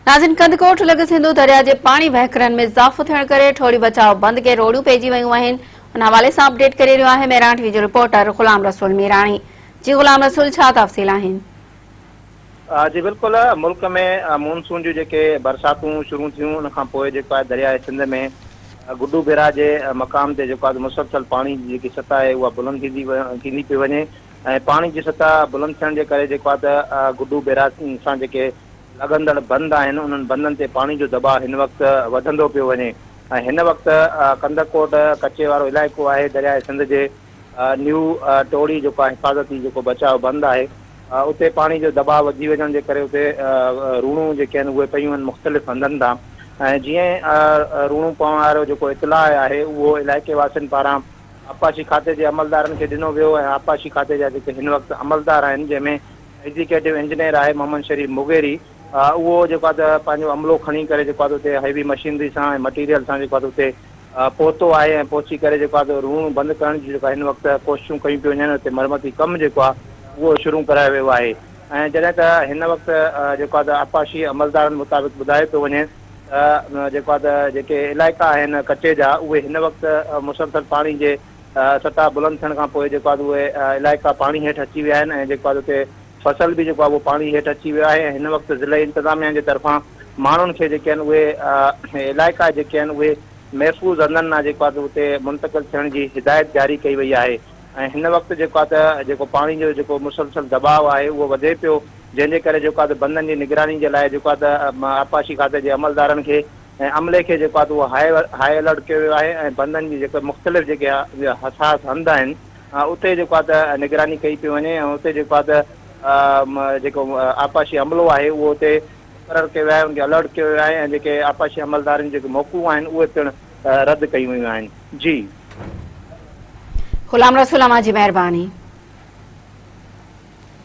नाज़रीन, कंदकोट लॻ सिंधु दरिया जे पाणी वहिकरनि में इज़ाफ़ो थियण करे ठोड़ी बचाव बंद के रोडियूं पइजी वयूं आहिनि। उन हवाले सां अपडेट करे रहियो आहे मेरान टीवी जो रिपोर्टर ग़ुलाम रसूल मीराणी। जी ग़ुलाम रसूल, छा तफ़सील आहिनि? जी बिल्कुल, मुल्क में मानसून जो जेके बरसातूं शुरू थियूं उन खां पोइ जेको आहे दरियाए सिंध में गुड्डू बेरा जे मक़ाम ते जेको आहे मुसलसल पाणी जी जेकी सतह आहे उहा बुलंद थींदी पई वञे ऐं पाणी जी सतह बुलंद थियण जे करे जेको आहे त गुड्डू बेरा सां जेके लॻंदड़ बंद आहिनि उन्हनि बंदनि ते पाणी जो दबाव हिन वक़्तु वधंदो पियो वञे ऐं हिन वक़्तु कंदकोट कचे वारो इलाइक़ो आहे दरियाए सिंध जे न्यू टोड़ी जेको आहे हिफ़ाज़ती जेको बचाव बंदि आहे उते पाणी जो दबाव वधी वञण जे करे उते रूणूं जेके आहिनि उहे पयूं आहिनि मुख़्तलिफ़ हंधनि तां ऐं जीअं रूणूं पवण वारो जेको इतलाह आहे उहो इलाइक़े वासियुनि पारां आपाशी खाते जे अमलदारनि खे ॾिनो वियो ऐं आपाशी खाते जा जेके हिन वक़्तु अमलदार आहिनि जंहिंमें एग्जीक्यूटिव इंजीनियर आहे मोहम्मद शरीफ़ मुगेरी, उहो जेको आहे त पंहिंजो अमलो खणी करे जेको आहे उते हैवी मशीनरी सां ऐं मटीरियल सां जेको आहे उते पहुतो आहे ऐं पहुची करे जेको आहे रूणूं बंदि करण जी जेको हिन वक़्तु कोशिशूं कयूं पियूं वञनि। उते मरमती कमु जेको आहे उहो शुरू करायो वियो आहे ऐं जॾहिं त हिन वक़्तु जेको आहे त आपाशी अमलदारनि मुताबिक़ ॿुधाए पियो वञे त जेको आहे त जेके इलाइक़ा आहिनि कचे जा उहे हिन वक़्तु मुसलसल पाणी जे सतह बुलंद थियण खां पोइ जेको आहे उहे इलाइक़ा पाणी हेठि अची विया आहिनि ऐं जेको आहे उते फसल बि जेको आहे उहो पाणी हेठि अची वियो आहे ऐं हिन वक़्तु ज़िले इंतिज़ामिया जे तरफ़ां माण्हुनि खे जेके आहिनि उहे इलाइक़ा जेके आहिनि उहे महफ़ूज़ हंधनि मां जेको आहे उते मुंतक़िल थियण जी हिदायत जारी कई वई आहे ऐं हिन वक़्तु जेको आहे त जेको पाणी जो जेको मुसलसल दबाव आहे उहो वधे पियो, जंहिंजे करे जेको आहे त बंदनि जी निगरानी जे लाइ जेको आहे त आपाशी खाते जे अमलदारनि खे ऐं अमले खे जेको आहे त उहो हाई अलर्ट कयो वियो आहे ऐं बंदनि जी जेके मुख़्तलिफ़ जेके हसास हंध आहिनि उते जेको आहे त निगरानी कई पई वञे ऐं उते जेको आहे त जेको आपाशी अमलो आहे उहो उते मुक़ररु कयो वियो आहे, उनखे अलर्ट कयो वियो आहे ऐं जेके आपाशी अमलदारनि जेके मौक़ूं आहिनि उहे पिणु रद्द कयूं वियूं आहिनि। जी ग़ुलाम रसूल, जी महिरबानी।